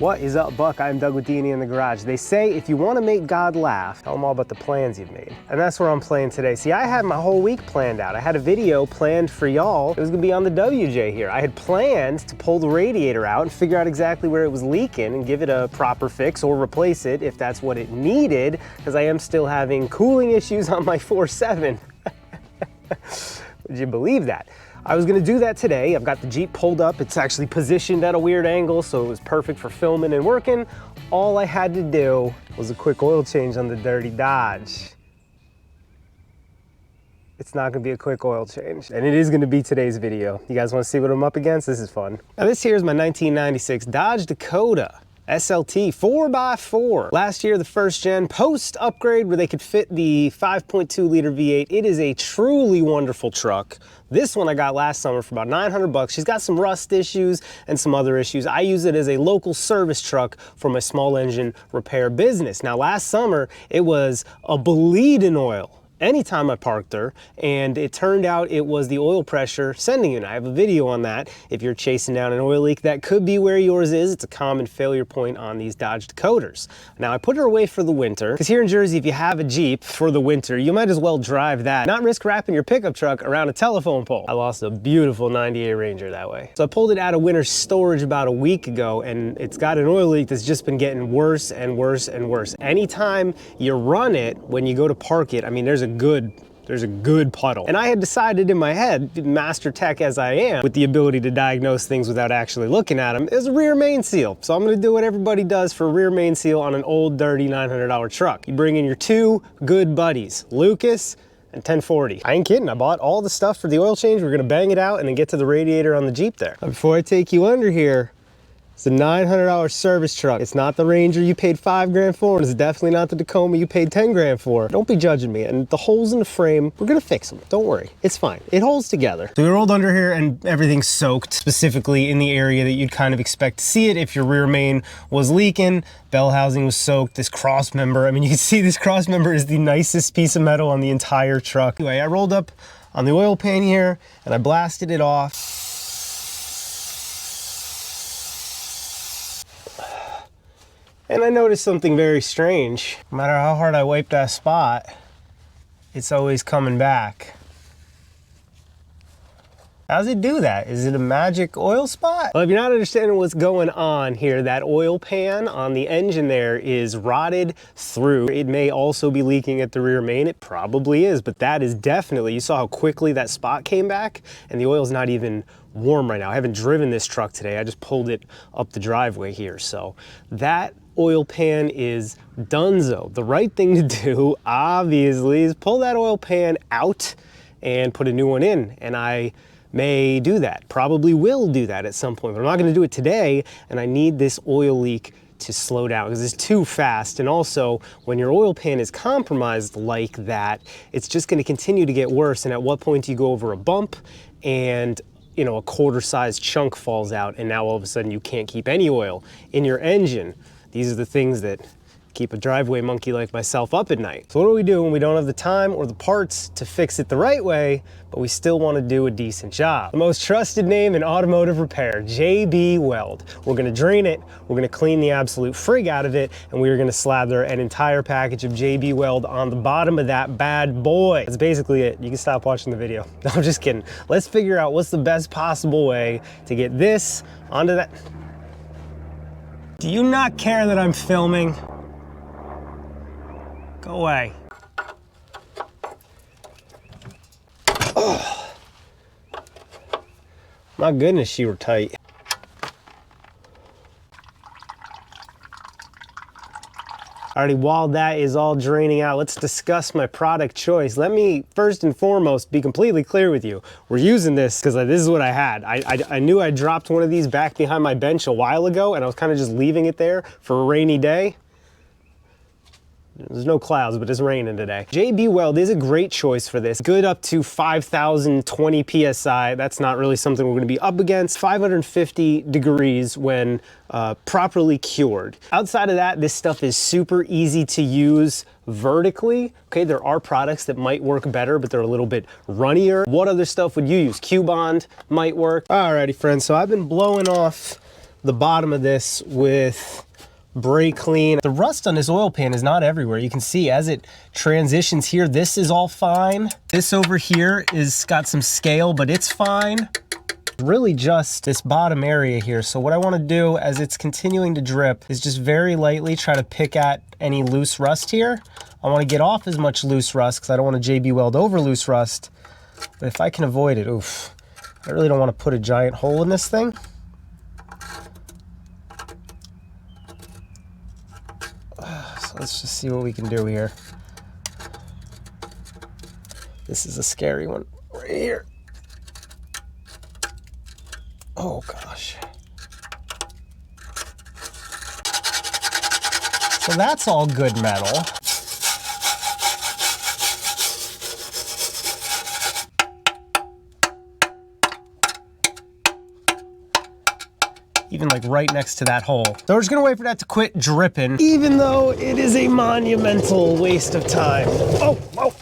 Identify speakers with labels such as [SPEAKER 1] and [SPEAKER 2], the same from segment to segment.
[SPEAKER 1] What is up, Buck? I'm Doug with D&E in the Garage. They say if you want to make God laugh, tell him all about the plans you've made. And that's where I'm playing today. See, I had my whole week planned out. I had a video planned for y'all. It was gonna be on the WJ here. I had planned to pull the radiator out and figure out exactly where it was leaking and give it a proper fix or replace it if that's what it needed, because I am still having cooling issues on my 4.7. Would you believe that? I was gonna do that today. I've got the Jeep pulled up. It's actually positioned at a weird angle, so it was perfect for filming and working. All I had to do was a quick oil change on the dirty Dodge. It's not gonna be a quick oil change, and it is gonna be today's video. You guys wanna see what I'm up against? This is fun. Now this here is my 1996 Dodge Dakota. SLT 4x4. Last year, the first gen post upgrade where they could fit the 5.2 liter V8. It is a truly wonderful truck. This one I got last summer for about 900 bucks. She's got some rust issues and some other issues. I use it as a local service truck for my small engine repair business. Now last summer, it was a bleed in oil anytime I parked her, and it turned out it was the oil pressure sending unit. I have a video on that. If you're chasing down an oil leak, that could be where yours is. It's a common failure point on these Dodge Dakotas. Now I put her away for the winter, because here in Jersey, if you have a Jeep for the winter, you might as well drive that, not risk wrapping your pickup truck around a telephone pole. I lost a beautiful 98 Ranger that way. So I pulled it out of winter storage about a week ago, and it's got an oil leak that's just been getting worse and worse and worse. Anytime you run it, when you go to park it, I mean, there's a good puddle. And I had decided in my head, master tech as I am, with the ability to diagnose things without actually looking at them, is a rear main seal. So I'm gonna do what everybody does for a rear main seal on an old, dirty $900 truck. You bring in your two good buddies, Lucas and 1040. I ain't kidding, I bought all the stuff for the oil change. We're gonna bang it out and then get to the radiator on the Jeep there. Now, before I take you under here, it's a $900 service truck. It's not the Ranger you paid $5 grand for, and it's definitely not the Tacoma you paid $10 grand for. Don't be judging me. And the holes in the frame, we're gonna fix them. Don't worry, it's fine. It holds together. So we rolled under here and everything's soaked, specifically in the area that you'd kind of expect to see it if your rear main was leaking. Bell housing was soaked. This cross member, I mean, you can see this cross member is the nicest piece of metal on the entire truck. Anyway, I rolled up on the oil pan here and I blasted it off. And I noticed something very strange. No matter how hard I wipe that spot, it's always coming back. How does it do that? Is it a magic oil spot? Well, if you're not understanding what's going on here, that oil pan on the engine there is rotted through. It may also be leaking at the rear main. It probably is, but that is definitely, you saw how quickly that spot came back, and the oil's not even warm right now. I haven't driven this truck today. I just pulled it up the driveway here. So that oil pan is donezo. The right thing to do, obviously, is pull that oil pan out and put a new one in. And I may do that, probably will do that at some point, but I'm not gonna do it today, and I need this oil leak to slow down because it's too fast. And also, when your oil pan is compromised like that, it's just gonna continue to get worse. And at what point do you go over a bump and a quarter-sized chunk falls out, and now all of a sudden you can't keep any oil in your engine? These are the things that keep a driveway monkey like myself up at night. So what do we do when we don't have the time or the parts to fix it the right way, but we still want to do a decent job? The most trusted name in automotive repair, JB Weld. We're gonna drain it, we're gonna clean the absolute frig out of it, and we're gonna slather an entire package of JB Weld on the bottom of that bad boy. That's basically it. You can stop watching the video. No, I'm just kidding. Let's figure out what's the best possible way to get this onto that. Do you not care that I'm filming? Go away. Oh. My goodness, you were tight. Alrighty, while that is all draining out, let's discuss my product choice. Let me first and foremost be completely clear with you. We're using this because this is what I had. I knew I dropped one of these back behind my bench a while ago, and I was kind of just leaving it there for a rainy day. There's no clouds, but it's raining today. JB Weld is a great choice for this. Good up to 5,020 PSI. That's not really something we're gonna be up against. 550 degrees when properly cured. Outside of that, this stuff is super easy to use vertically. Okay, there are products that might work better, but they're a little bit runnier. What other stuff would you use? Q-Bond might work. Alrighty, friends, so I've been blowing off the bottom of this with brake clean. The rust on this oil pan is not everywhere. You can see as it transitions here, this is all fine. This over here is got some scale, but it's fine. Really just this bottom area here. So what I want to do as it's continuing to drip is just very lightly try to pick at any loose rust here. I want to get off as much loose rust because I don't want to JB Weld over loose rust. But if I can avoid it, oof, I really don't want to put a giant hole in this thing. So let's just see what we can do here. This is a scary one right here. Oh gosh. So that's all good metal. Even like right next to that hole. So we're just gonna wait for that to quit dripping, even though it is a monumental waste of time. Oh, oh.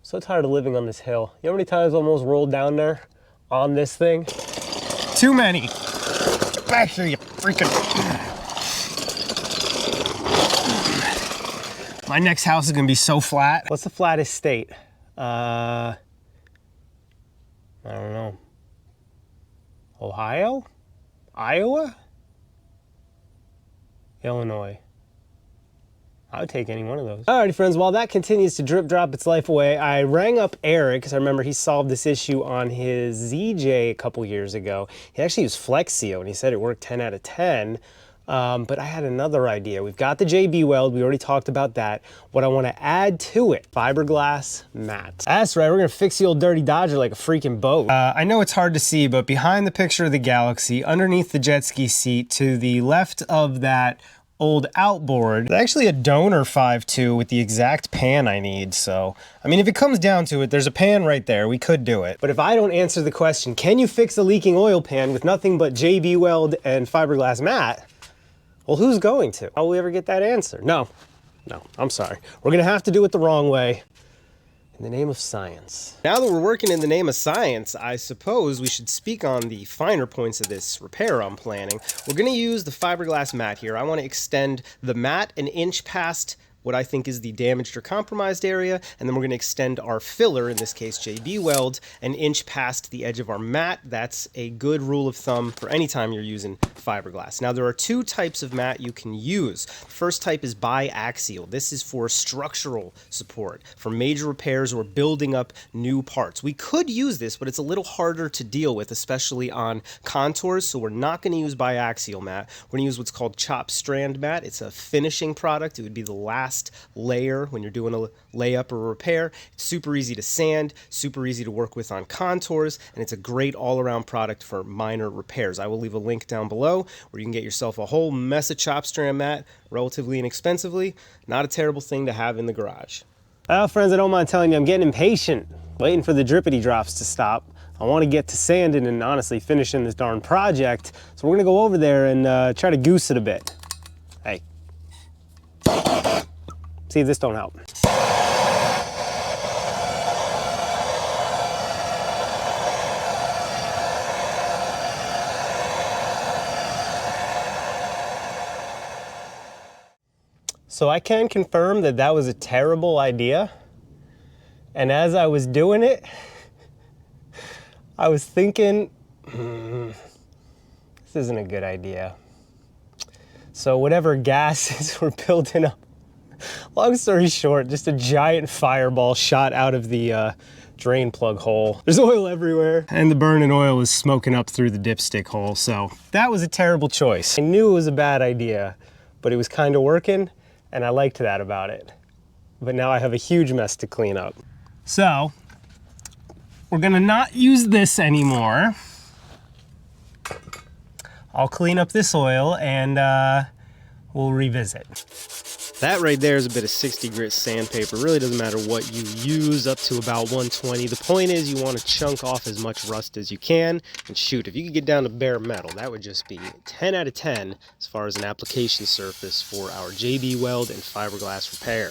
[SPEAKER 1] So tired of living on this hill. You know how many times I almost rolled down there on this thing? Too many. Get back here, you freaking. My next house is gonna be so flat. What's the flattest state? I don't know. Ohio? Iowa? Illinois. I would take any one of those. Alrighty friends, while that continues to drip drop its life away, I rang up Eric, because I remember he solved this issue on his ZJ a couple years ago. He actually used Flex Seal and he said it worked 10 out of 10. But I had another idea. We've got the JB Weld, we already talked about that. What I want to add to it, fiberglass mat. That's right, we're gonna fix the old dirty Dodger like a freaking boat. I know it's hard to see, but behind the picture of the Galaxy, underneath the jet ski seat, to the left of that old outboard, it's actually a donor 5.2 with the exact pan I need. So, I mean, if it comes down to it, there's a pan right there. We could do it. But if I don't answer the question, can you fix a leaking oil pan with nothing but JB Weld and fiberglass mat? Well, who's going to? How will we ever get that answer? No, I'm sorry. We're gonna have to do it the wrong way. In the name of science. Now that we're working in the name of science, I suppose we should speak on the finer points of this repair I'm planning. We're gonna use the fiberglass mat here. I wanna extend the mat an inch past what I think is the damaged or compromised area, and then we're going to extend our filler, in this case JB Weld, an inch past the edge of our mat. That's a good rule of thumb for any time you're using fiberglass. Now there are two types of mat you can use. The first type is biaxial. This is for structural support, for major repairs or building up new parts. We could use this, but it's a little harder to deal with, especially on contours, so we're not going to use biaxial mat. We're going to use what's called chop strand mat. It's a finishing product. It would be the last layer when you're doing a layup or repair. It's super easy to sand, super easy to work with on contours, and it's a great all-around product for minor repairs. I will leave a link down below where you can get yourself a whole mess of chop strand mat relatively inexpensively. Not a terrible thing to have in the garage. Well, friends, I don't mind telling you, I'm getting impatient, waiting for the drippity drops to stop. I want to get to sanding and honestly finishing this darn project, so we're gonna go over there and try to goose it a bit. Hey. See if this don't help. So I can confirm that that was a terrible idea. And as I was doing it, I was thinking, this isn't a good idea. So whatever gases were building up, long story short, just a giant fireball shot out of the drain plug hole. There's oil everywhere, and the burning oil is smoking up through the dipstick hole, so that was a terrible choice. I knew it was a bad idea, but it was kind of working, and I liked that about it. But now I have a huge mess to clean up. So, we're gonna not use this anymore. I'll clean up this oil, and we'll revisit. That right there is a bit of 60 grit sandpaper. Really doesn't matter what you use, up to about 120. The point is you want to chunk off as much rust as you can. And shoot, if you could get down to bare metal, that would just be 10 out of 10 as far as an application surface for our JB Weld and fiberglass repair.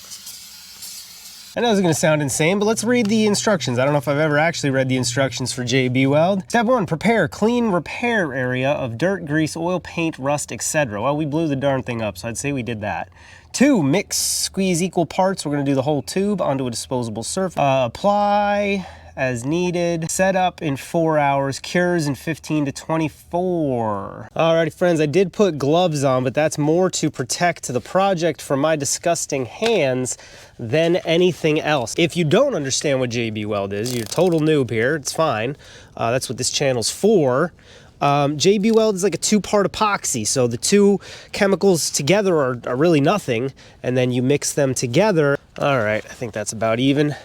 [SPEAKER 1] I know it's gonna sound insane, but let's read the instructions. I don't know if I've ever actually read the instructions for JB Weld. Step 1, prepare clean repair area of dirt, grease, oil, paint, rust, etc. Well, we blew the darn thing up, so I'd say we did that. 2, mix, squeeze equal parts. We're gonna do the whole tube onto a disposable surface. Apply as needed. Set up in 4 hours, cures in 15 to 24. Alrighty friends, I did put gloves on, but that's more to protect the project from my disgusting hands than anything else. If you don't understand what JB Weld is, you're a total noob here, it's fine. That's what this channel's for. JB Weld is like a 2-part epoxy, so the 2 chemicals together are really nothing, and then you mix them together. Alright, I think that's about even.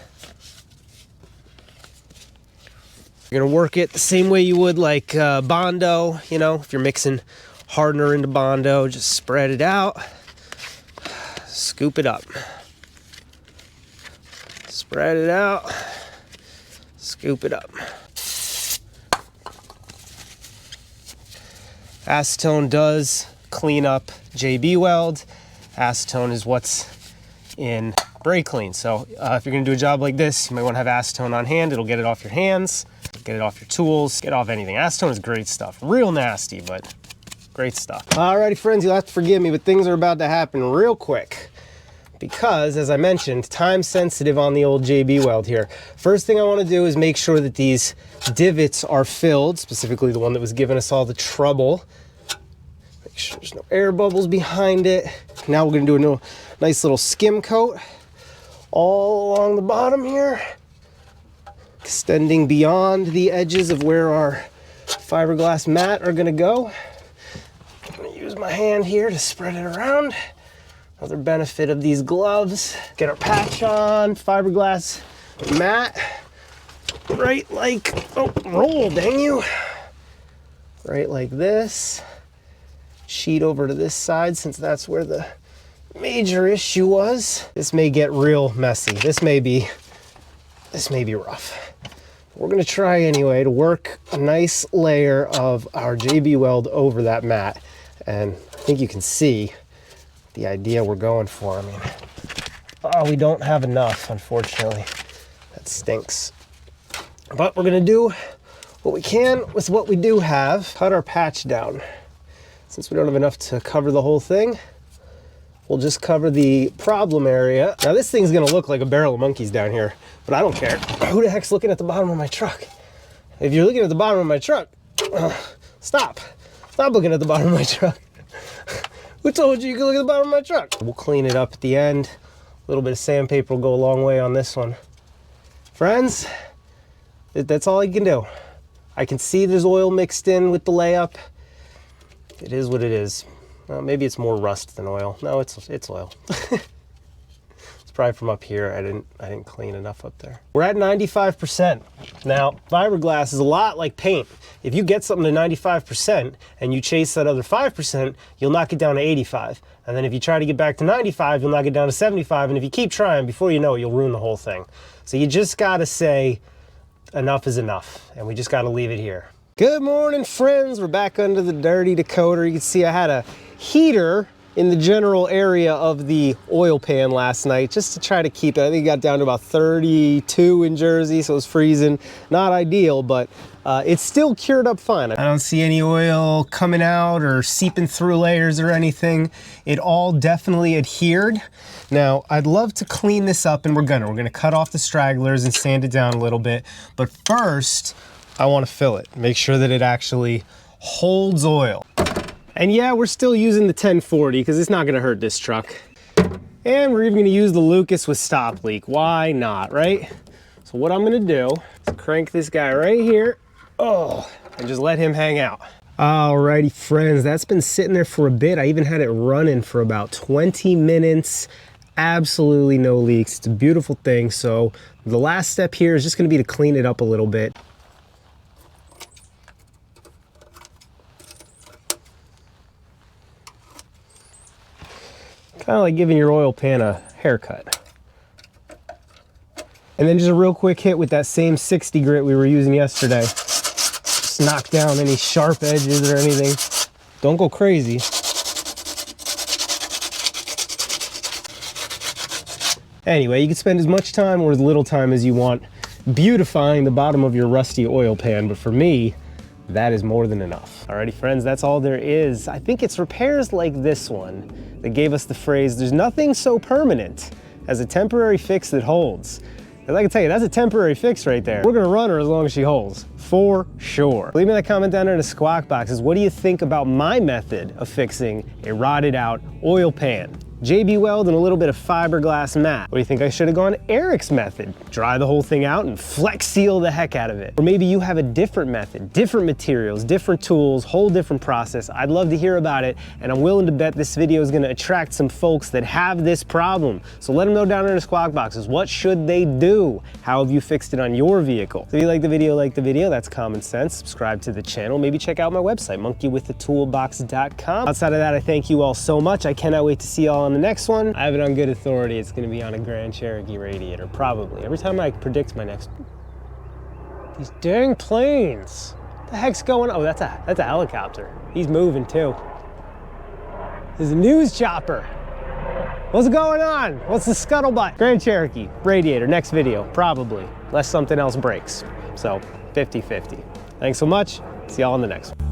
[SPEAKER 1] You're gonna work it the same way you would like Bondo, you know, if you're mixing hardener into Bondo, just spread it out, scoop it up. Spread it out, scoop it up. Acetone does clean up JB Weld. Acetone is what's in brake clean. So if you're gonna do a job like this, you might wanna have acetone on hand. It'll get it off your hands, get it off your tools, get off anything. Acetone is great stuff. Real nasty, but great stuff. Alrighty friends, you'll have to forgive me, but things are about to happen real quick. Because, as I mentioned, time sensitive on the old JB Weld here. First thing I want to do is make sure that these divots are filled, specifically the one that was giving us all the trouble. Make sure there's no air bubbles behind it. Now we're going to do a nice little skim coat all along the bottom here, extending beyond the edges of where our fiberglass mat are going to go. I'm going to use my hand here to spread it around. Another benefit of these gloves, get our patch on, fiberglass mat, right like, oh, roll, dang you. Right like this. Sheet over to this side since that's where the major issue was. This may get real messy. This may be rough. We're gonna try anyway to work a nice layer of our JB Weld over that mat. And I think you can see the idea we're going for. I mean, oh, we don't have enough, unfortunately. That stinks. But we're gonna do what we can with what we do have. Cut our patch down. Since we don't have enough to cover the whole thing, we'll just cover the problem area. Now this thing's gonna look like a barrel of monkeys down here, but I don't care. Who the heck's looking at the bottom of my truck? If you're looking at the bottom of my truck, stop. Stop looking at the bottom of my truck. Who told you you could look at the bottom of my truck? We'll clean it up at the end. A little bit of sandpaper will go a long way on this one. Friends, that's all I can do. I can see there's oil mixed in with the layup. It is what it is. Maybe it's more rust than oil. No, it's oil. It's probably from up here. I didn't clean enough up there. We're at 95%. Now, fiberglass is a lot like paint. If you get something to 95% and you chase that other 5%, you'll knock it down to 85. And then if you try to get back to 95, you'll knock it down to 75. And if you keep trying, before you know it, you'll ruin the whole thing. So you just gotta say, enough is enough. And we just gotta leave it here. Good morning, friends. We're back under the dirty Dakota. You can see I had a heater in the general area of the oil pan last night just to try to keep it. I think it got down to about 32 in Jersey, so it was freezing. Not ideal, but it's still cured up fine. I don't see any oil coming out or seeping through layers or anything. It all definitely adhered. Now, I'd love to clean this up, and we're gonna cut off the stragglers and sand it down a little bit. But first, I want to fill it. Make sure that it actually holds oil. And yeah, we're still using the 1040 because it's not gonna hurt this truck. And we're even gonna use the Lucas with stop leak. Why not, right? So what I'm gonna do is crank this guy right here. Oh, and just let him hang out. Alrighty, friends, that's been sitting there for a bit. I even had it running for about 20 minutes. Absolutely no leaks. It's a beautiful thing. So the last step here is just gonna be to clean it up a little bit. Kind of like giving your oil pan a haircut. And then just a real quick hit with that same 60 grit we were using yesterday. Just knock down any sharp edges or anything. Don't go crazy. Anyway, you can spend as much time or as little time as you want beautifying the bottom of your rusty oil pan, but for me, that is more than enough. Alrighty friends, that's all there is. I think it's repairs like this one that gave us the phrase, there's nothing so permanent as a temporary fix that holds. And I can tell you, that's a temporary fix right there. We're gonna run her as long as she holds, for sure. Leave me that comment down there in the squawk boxes. What do you think about my method of fixing a rotted out oil pan? JB Weld and a little bit of fiberglass mat. What do you think I should have gone Eric's method? Dry the whole thing out and flex seal the heck out of it. Or maybe you have a different method, different materials, different tools, whole different process. I'd love to hear about it, and I'm willing to bet this video is gonna attract some folks that have this problem. So let them know down in the squawk boxes. What should they do? How have you fixed it on your vehicle? So if you like the video, that's common sense. Subscribe to the channel. Maybe check out my website, monkeywiththetoolbox.com. Outside of that, I thank you all so much. I cannot wait to see y'all on the next one. I have it on good authority. It's gonna be on a Grand Cherokee radiator, probably. Every time I predict my next... These dang planes. What the heck's going on? Oh, that's a helicopter. He's moving too. There's a news chopper. What's going on? What's the scuttlebutt? Grand Cherokee, radiator, next video, probably. Unless something else breaks. So, 50-50. Thanks so much. See y'all on the next one.